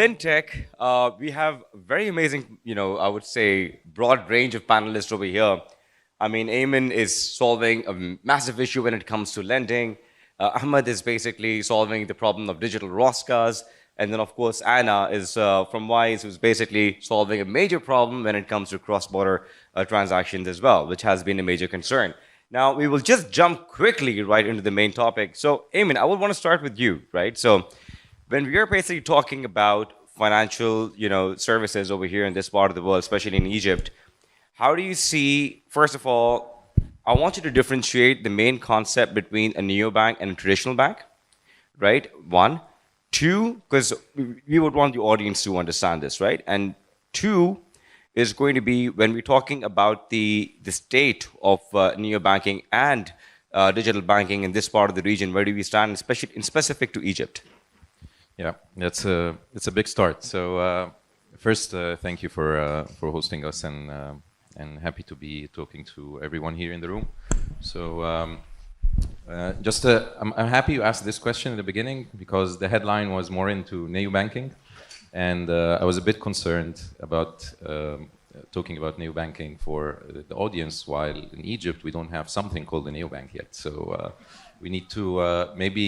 fintech, we have very amazing, I would say, broad range of panelists over here. I mean, Ayman is solving a massive issue when it comes to lending. Ahmed is basically solving the problem of digital Roscas. And then, of course, Anna is from Wise, who's basically solving a major problem when it comes to cross-border transactions as well, which has been a major concern. Now, we will just jump quickly right into the main topic. So, Ayman, I would want to start with you, right? So, when we are basically talking about financial, services over here in this part of the world, especially in Egypt, how do you see, first of all, I want you to differentiate the main concept between a neobank and a traditional bank, right? One. Two, because we would want the audience to understand this, right? And two is going to be when we're talking about the state of neobanking and digital banking in this part of the region, where do we stand, especially in specific to Egypt? Yeah, it's a big start. So first, thank you for hosting us, and happy to be talking to everyone here in the room. So I'm happy you asked this question in the beginning because the headline was more into neobanking, and I was a bit concerned about talking about neobanking for the audience, while in Egypt we don't have something called a neobank yet. So we need to maybe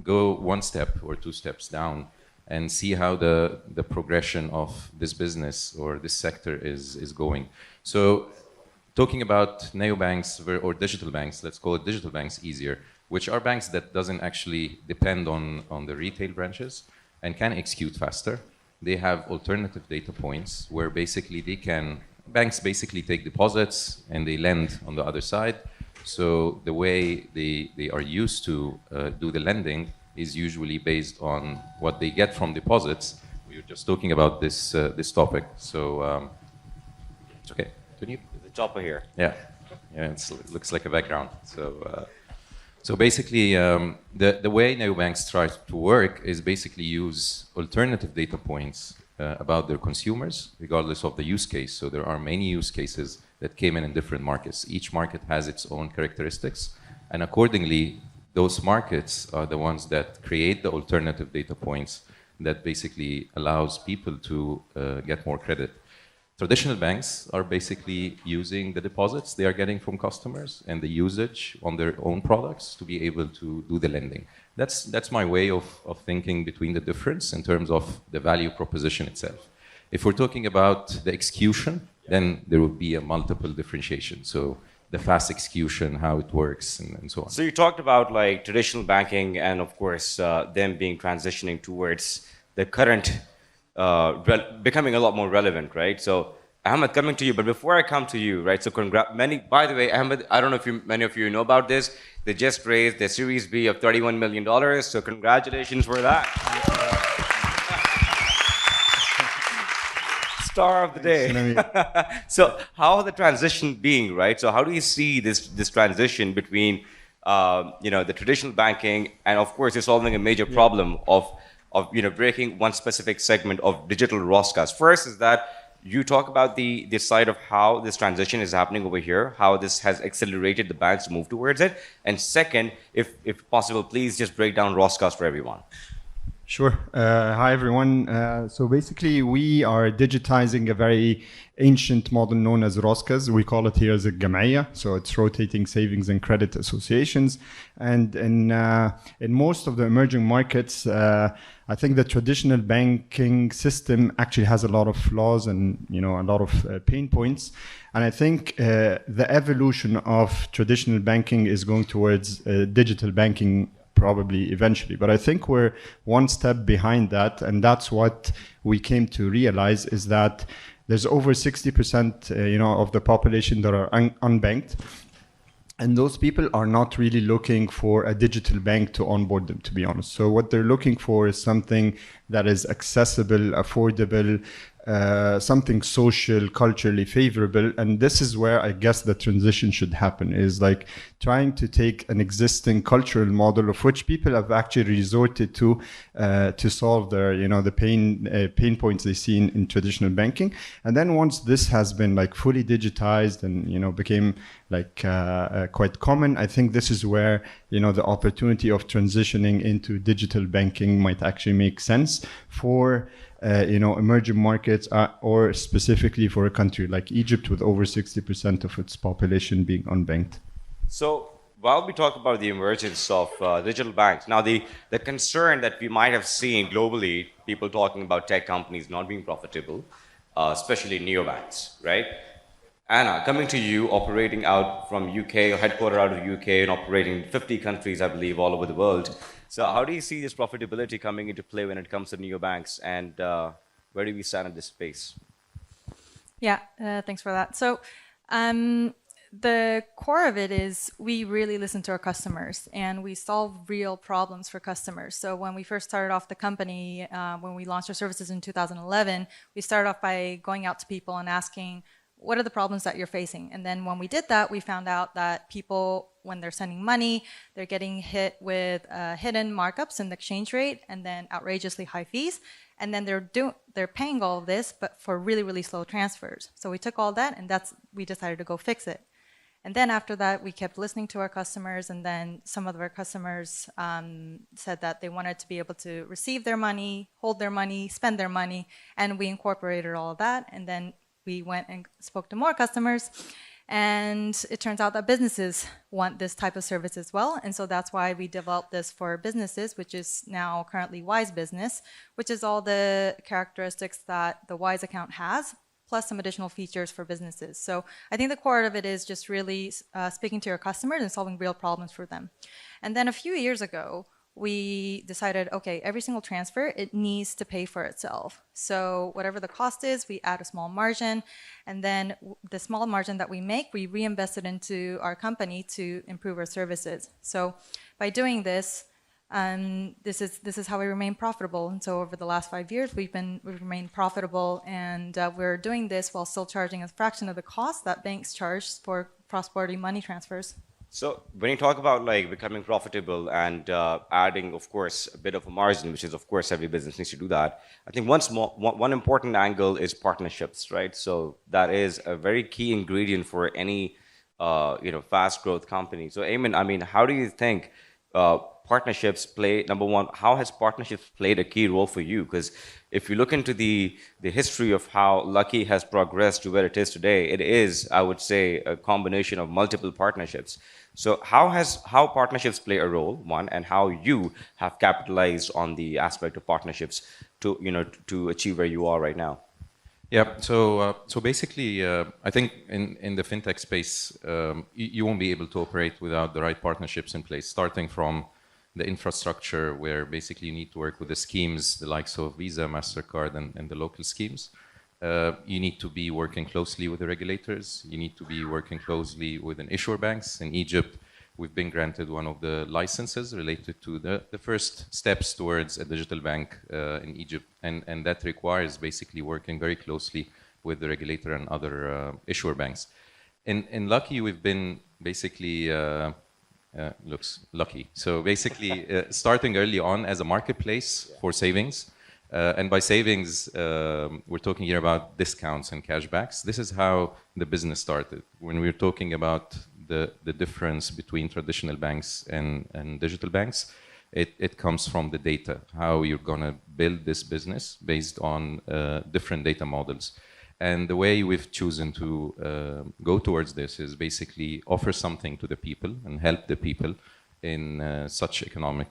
go one step or two steps down and see how the progression of this business or this sector is going. So talking about neobanks or digital banks, let's call it digital banks easier, which are banks that doesn't actually depend on the retail branches and can execute faster. They have alternative data points where basically banks basically take deposits and they lend on the other side. So the way they are used to do the lending is usually based on what they get from deposits. We were just talking about this topic. So it's okay. Can you? The chopper here. Yeah, it looks like a background. So basically, the way neobanks try to work is basically use alternative data points about their consumers, regardless of the use case. So there are many use cases that came in different markets. Each market has its own characteristics, and accordingly, those markets are the ones that create the alternative data points that basically allows people to get more credit. Traditional banks are basically using the deposits they are getting from customers and the usage on their own products to be able to do the lending. That's my way of thinking between the difference in terms of the value proposition itself. If we're talking about the execution, then there would be a multiple differentiation. So the fast execution, how it works, and so on. So you talked about like traditional banking and of course them being transitioning towards the current becoming a lot more relevant, right? So Ahmed, coming to you, but before I come to you, right? So by the way, Ahmed, I don't know if many of you know about this. They just raised their Series B of $31 million. So congratulations for that. Star of the day. So how the transition being, right? So how do you see this transition between the traditional banking and of course you're solving a major problem of breaking one specific segment of digital Roscas? First is that you talk about the side of how this transition is happening over here, how this has accelerated the banks to move towards it. And second, if possible, please just break down Roscas for everyone. Sure. Hi, everyone. So basically, we are digitizing a very ancient model known as Roscas. We call it here as a Jam'iyya. So it's rotating savings and credit associations. And in most of the emerging markets, I think the traditional banking system actually has a lot of flaws and a lot of pain points. And I think the evolution of traditional banking is going towards digital banking probably eventually. But I think we're one step behind that. And that's what we came to realize is that there's over 60% of the population that are unbanked. And those people are not really looking for a digital bank to onboard them, to be honest. So what they're looking for is something that is accessible, affordable, something social, culturally favorable. And this is where I guess the transition should happen, is like trying to take an existing cultural model of which people have actually resorted to solve their, the pain points they see in traditional banking. And then once this has been like fully digitized and, became like quite common, I think this is where, the opportunity of transitioning into digital banking might actually make sense for emerging markets, or specifically for a country like Egypt with over 60% of its population being unbanked. So while we talk about the emergence of digital banks, now the concern that we might have seen globally, people talking about tech companies not being profitable, especially neobanks, right? Anna, coming to you, operating out from UK, or headquartered out of UK and operating in 50 countries, I believe, all over the world. So how do you see this profitability coming into play when it comes to neobanks, and where do we stand in this space? Yeah, thanks for that. So the core of it is we really listen to our customers and we solve real problems for customers. So when we first started off the company, when we launched our services in 2011, we started off by going out to people and asking, what are the problems that you're facing? And then when we did that, we found out that people, when they're sending money, they're getting hit with hidden markups in the exchange rate and then outrageously high fees. And then they're paying all of this, but for really, really slow transfers. So we took all that and we decided to go fix it. And then after that, we kept listening to our customers, and then some of our customers said that they wanted to be able to receive their money, hold their money, spend their money, and we incorporated all of that. And then we went and spoke to more customers, and it turns out that businesses want this type of service as well. And so that's why we developed this for businesses, which is now currently Wise Business, which is all the characteristics that the Wise account has, plus some additional features for businesses. So I think the core of it is just really speaking to your customers and solving real problems for them. And then a few years ago, we decided, okay, every single transfer, it needs to pay for itself. So whatever the cost is, we add a small margin, and then the small margin that we make, we reinvest it into our company to improve our services. So by doing this, this is how we remain profitable. And so over the last 5 years, we've remained profitable, and we're doing this while still charging a fraction of the cost that banks charge for cross-border money transfers. So when you talk about like becoming profitable and adding, of course, a bit of a margin, which is, of course, every business needs to do that. I think one important angle is partnerships, right? So that is a very key ingredient for any, fast growth company. So Ayman, I mean, how do you think partnerships play, number one, how has partnerships played a key role for you? Because if you look into the history of how Lucky has progressed to where it is today, it is, I would say, a combination of multiple partnerships. So how partnerships play a role, one, and how you have capitalized on the aspect of partnerships to achieve where you are right now? Yeah, so basically, I think in the fintech space, you won't be able to operate without the right partnerships in place, starting from the infrastructure, where basically you need to work with the schemes, the likes of Visa, MasterCard, and the local schemes. You need to be working closely with the regulators. You need to be working closely with an issuer banks. In Egypt, we've been granted one of the licenses related to the first steps towards a digital bank in Egypt. And that requires basically working very closely with the regulator and other issuer banks. In Lucky, we've been basically, looks lucky. So basically starting early on as a marketplace for savings. And by savings, we're talking here about discounts and cashbacks. This is how the business started. When we're talking about the difference between traditional banks and digital banks, it comes from the data, how you're going to build this business based on different data models. And the way we've chosen to go towards this is basically offer something to the people and help the people in such economic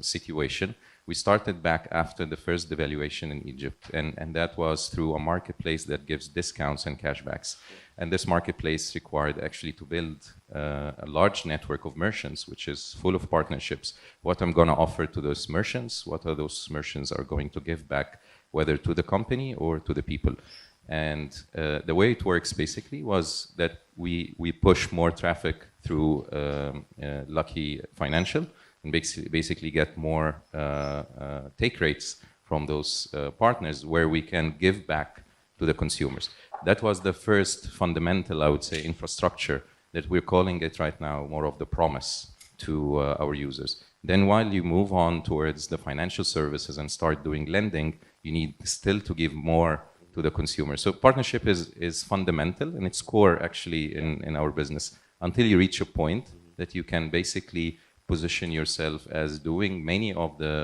situation. We started back after the first devaluation in Egypt, and that was through a marketplace that gives discounts and cashbacks. And this marketplace required actually to build a large network of merchants, which is full of partnerships. What I'm going to offer to those merchants, what are those merchants are going to give back, whether to the company or to the people. And the way it works basically was that we push more traffic through Lucky Financial and basically get more take rates from those partners where we can give back to the consumers. That was the first fundamental, I would say, infrastructure that we're calling it right now more of the promise to our users. Then while you move on towards the financial services and start doing lending, you need still to give more to the consumer. So partnership is fundamental and it's core actually in our business until you reach a point that you can basically position yourself as doing many of the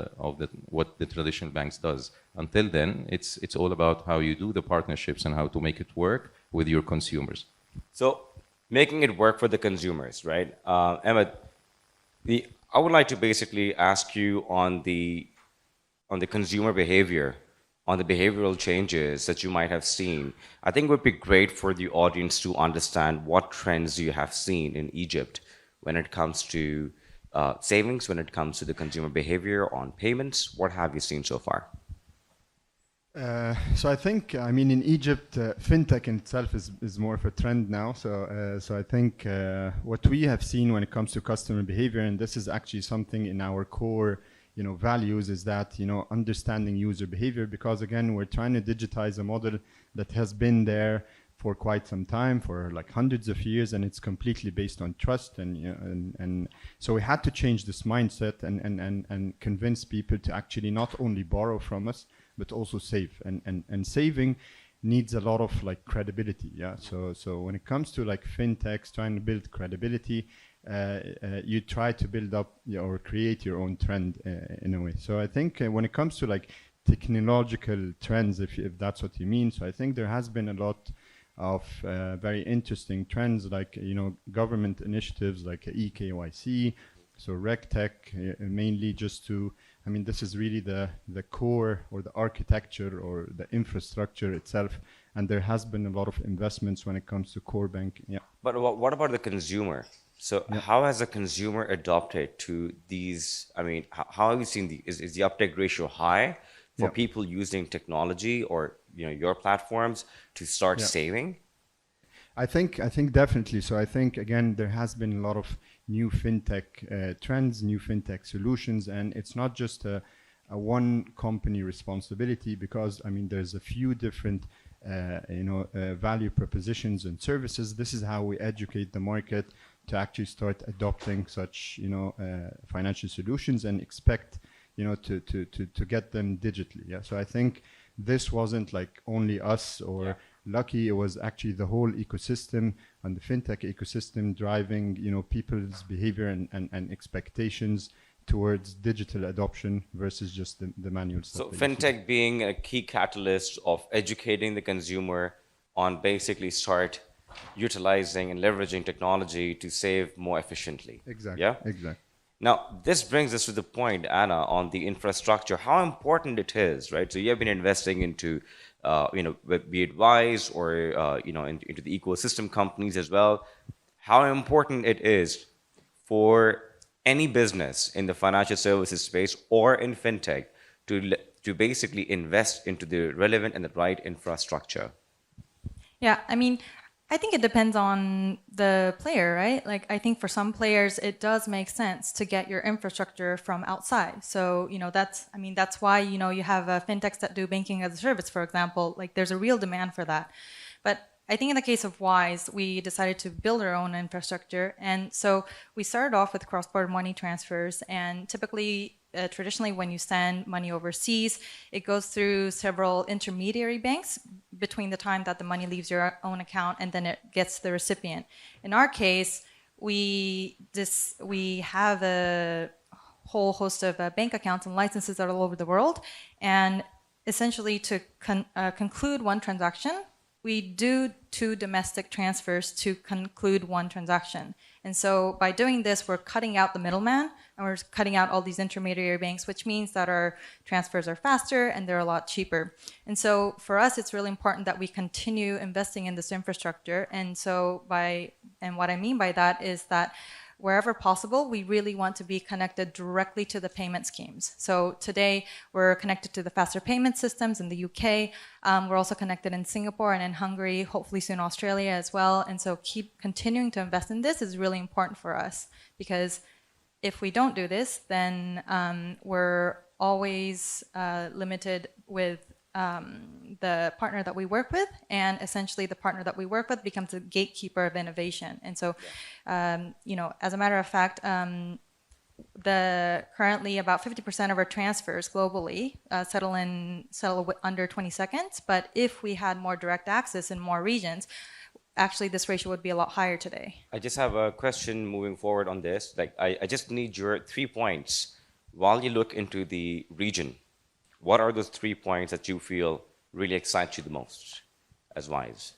what the traditional banks does. Until then, it's all about how you do the partnerships and how to make it work with your consumers. So making it work for the consumers, right? Ahmed, I would like to basically ask you on the consumer behavior, on the behavioral changes that you might have seen. I think it would be great for the audience to understand what trends you have seen in Egypt when it comes to savings, when it comes to the consumer behavior on payments. What have you seen so far? So I think, I mean, in Egypt, fintech in itself is more of a trend now. So I think what we have seen when it comes to customer behavior, and this is actually something in our core, values, is that, understanding user behavior, because again, we're trying to digitize a model that has been there for quite some time, for like hundreds of years, and it's completely based on trust. And so we had to change this mindset and convince people to actually not only borrow from us, but also save. And saving needs a lot of like credibility. Yeah. So when it comes to like fintechs trying to build credibility, you try to build up or create your own trend in a way. So I think when it comes to like technological trends, if that's what you mean, so I think there has been a lot of very interesting trends, like government initiatives like eKYC, so RegTech, mainly just to, I mean, this is really the core or the architecture or the infrastructure itself, and there has been a lot of investments when it comes to core banking. Yeah. But what about the consumer? So how has the consumer adopted to these? I mean, how have you seen is the uptake ratio high for people using technology or your platforms to start saving? I think definitely. So I think again there has been a lot of new fintech trends, new fintech solutions, and it's not just a one company responsibility, because I mean there's a few different value propositions and services. This is how we educate the market to actually start adopting such financial solutions and expect to get them digitally. Yeah. So I think this wasn't like only us or lucky, it was actually the whole ecosystem and the fintech ecosystem driving people's behavior and expectations towards digital adoption versus just the manual stuff. So fintech being a key catalyst of educating the consumer on basically start utilizing and leveraging technology to save more efficiently. Exactly. Yeah. Exactly. Now, this brings us to the point, Anna, on the infrastructure, how important it is, right? So you have been investing into, be it Wise or, into the ecosystem companies as well. How important it is for any business in the financial services space or in fintech to basically invest into the relevant and the right infrastructure? Yeah, I mean, I think it depends on the player, right? Like, I think for some players, it does make sense to get your infrastructure from outside. So, that's why, you have fintechs that do banking as a service, for example. Like, there's a real demand for that. But I think in the case of Wise, we decided to build our own infrastructure. And so we started off with cross-border money transfers. And typically, traditionally, when you send money overseas, it goes through several intermediary banks between the time that the money leaves your own account and then it gets to the recipient. In our case, we have a whole host of bank accounts and licenses that are all over the world. And essentially, to conclude one transaction, we do 2 domestic transfers to conclude one transaction. And so by doing this, we're cutting out the middleman and we're cutting out all these intermediary banks, which means that our transfers are faster and they're a lot cheaper. And so for us, it's really important that we continue investing in this infrastructure. And so what I mean by that is that wherever possible, we really want to be connected directly to the payment schemes. So today, we're connected to the faster payment systems in the UK. We're also connected in Singapore and in Hungary, hopefully soon Australia as well. And so keep continuing to invest in this is really important for us, because if we don't do this, then we're always limited with the partner that we work with, and essentially the partner that we work with becomes a gatekeeper of innovation. And so, you know, as a matter of fact, currently about 50% of our transfers globally settle under 20 seconds. But if we had more direct access in more regions, actually this ratio would be a lot higher today. I just have a question moving forward on this. Like, I just need your 3 points. While you look into the region, what are those 3 points that you feel really excite you the most as Wise?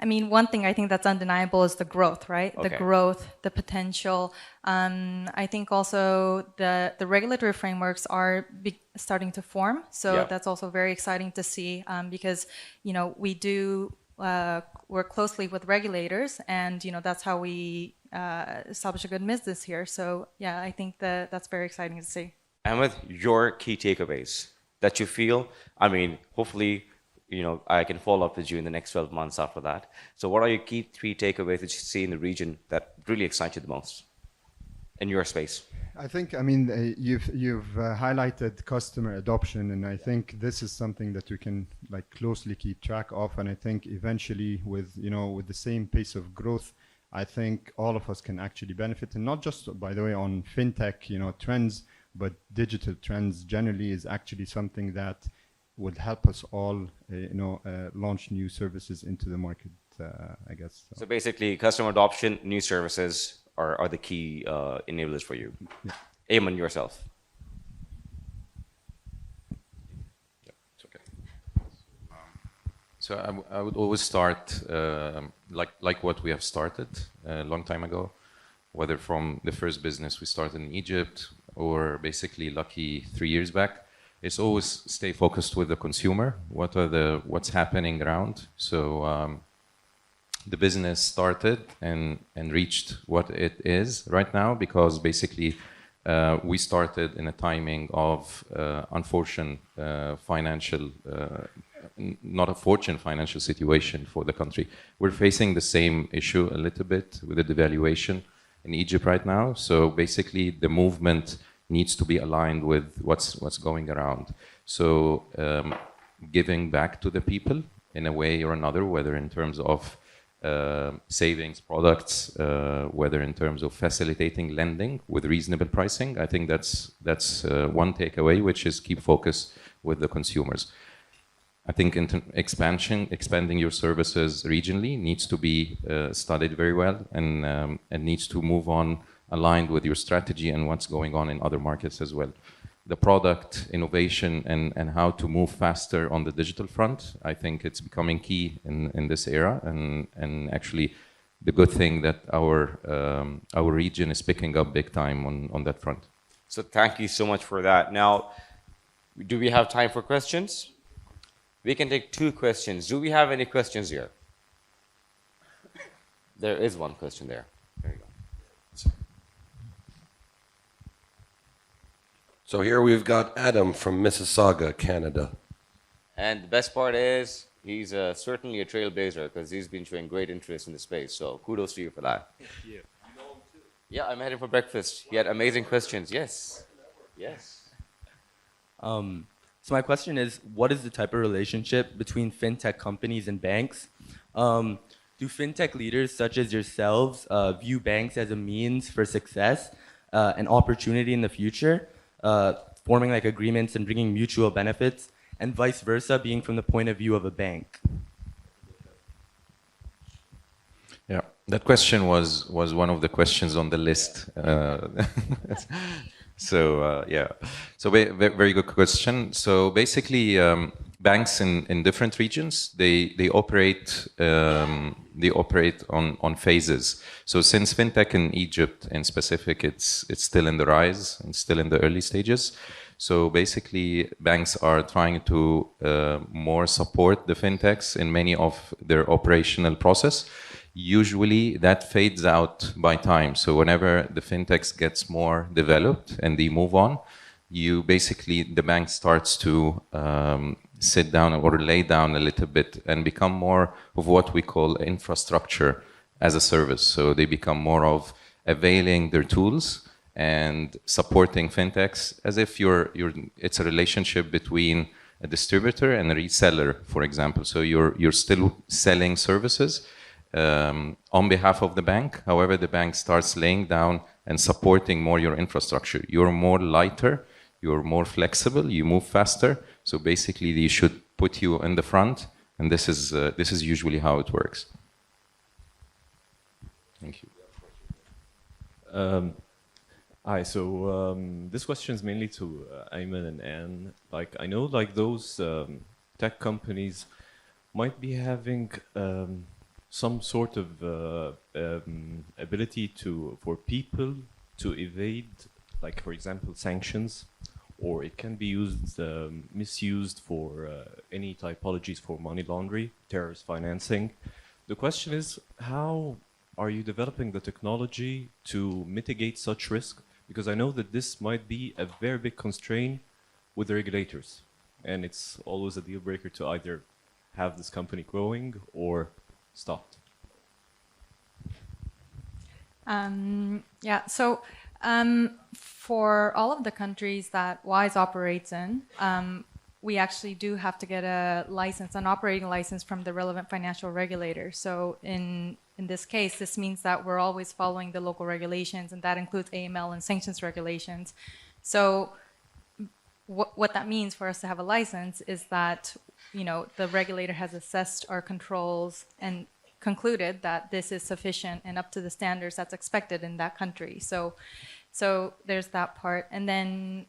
I mean, one thing I think that's undeniable is the growth, right? Okay. The growth, the potential. I think also the regulatory frameworks are starting to form. So that's also very exciting to see because, you know, we do work closely with regulators, and, you know, that's how we establish a good business here. So yeah, I think that's very exciting to see. Ahmed, your key takeaways that you feel, I mean, hopefully, you know, I can follow up with you in the next 12 months after that. So what are your key 3 takeaways that you see in the region that really excite you the most in your space? I think, I mean, you've highlighted customer adoption, and I think this is something that we can like closely keep track of. And I think eventually, with the same pace of growth, I think all of us can actually benefit, and not just, by the way, on fintech, you know, trends, but digital trends generally is actually something that would help us all, launch new services into the market, I guess. So basically, customer adoption, new services are the key enablers for you. Yeah. Ayman, yourself. Yeah, it's okay. So I would always start like what we have started a long time ago, whether from the first business we started in Egypt or basically lucky 3 years back. It's always stay focused with the consumer. What's happening around? So the business started and reached what it is right now because basically we started in a timing of unfortunate financial, not a fortunate financial situation for the country. We're facing the same issue a little bit with the devaluation in Egypt right now. So basically the movement needs to be aligned with what's going around. So giving back to the people in a way or another, whether in terms of savings products, whether in terms of facilitating lending with reasonable pricing, I think that's one takeaway, which is keep focus with the consumers. I think expanding your services regionally needs to be studied very well and needs to move on aligned with your strategy and what's going on in other markets as well. The product innovation and how to move faster on the digital front, I think it's becoming key in this era. And actually, the good thing that our region is picking up big time on that front. So thank you so much for that. Now, do we have time for questions? We can take 2 questions. Do we have any questions here? There is one question there. There you go. So here we've got Adam from Mississauga, Canada. And the best part is he's certainly a trailblazer because he's been showing great interest in the space. So kudos to you for that. Thank you. You know him too? Yeah, I met him for breakfast. He had amazing questions. Yes. Yes. So my question is, what is the type of relationship between fintech companies and banks? Do fintech leaders such as yourselves view banks as a means for success, an opportunity in the future, forming like agreements and bringing mutual benefits, and vice versa, being from the point of view of a bank? Yeah, that question was one of the questions on the list. So very good question. So basically, banks in different regions they operate on phases. So since fintech in Egypt in specific, it's still in the rise and still in the early stages. So basically, banks are trying to more support the fintechs in many of their operational process. Usually that fades out by time. So whenever the fintechs gets more developed and they move on, the bank starts to sit down or lay down a little bit and become more of what we call infrastructure as a service. So they become more of availing their tools and supporting fintechs as if it's a relationship between a distributor and a reseller, for example. So you're still selling services on behalf of the bank. However, the bank starts laying down and supporting more your infrastructure. You're more lighter, you're more flexible, you move faster. So basically, they should put you in the front, and this is usually how it works. Thank you. Hi. So this question is mainly to Ayman and Anne. Like, I know, like, those tech companies might be having some sort of ability for people to evade, like, for example, sanctions, or it can be used, misused for any typologies for money laundering, terrorist financing. The question is, how are you developing the technology to mitigate such risk? Because I know that this might be a very big constraint with the regulators, and it's always a deal breaker to either have this company growing or stopped. Yeah, so for all of the countries that Wise operates in, we actually do have to get a license, an operating license from the relevant financial regulator. So in this case, this means that we're always following the local regulations, and that includes AML and sanctions regulations. So what that means for us to have a license is that, you know, the regulator has assessed our controls and concluded that this is sufficient and up to the standards that's expected in that country. So there's that part. And then,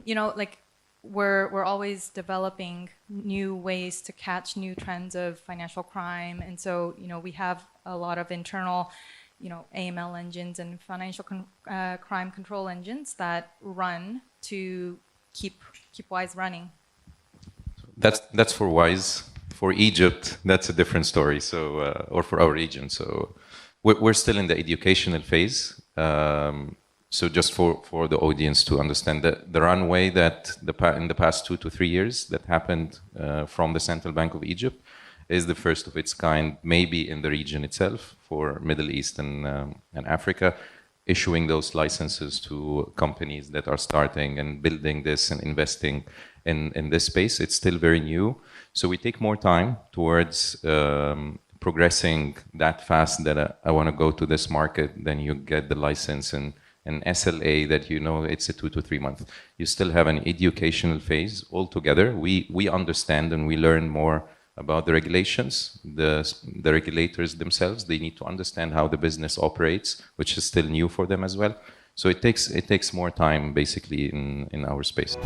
you know, like, we're always developing new ways to catch new trends of financial crime. And so, you know, we have a lot of internal, you know, AML engines and financial crime control engines that run to keep Wise running. That's for Wise. For Egypt, that's a different story. So, or for our region. So, we're still in the educational phase. So just for the audience to understand that the runway that in the past 2 to 3 years that happened from the Central Bank of Egypt is the first of its kind, maybe in the region itself for Middle East and Africa, issuing those licenses to companies that are starting and building this and investing in this space. It's still very new. So we take more time towards progressing that fast that I want to go to this market, then you get the license and an SLA that, you know, it's a 2 to 3 months. You still have an educational phase altogether. We understand and we learn more about the regulations. The regulators themselves, they need to understand how the business operates, which is still new for them as well. So it takes more time basically in our space.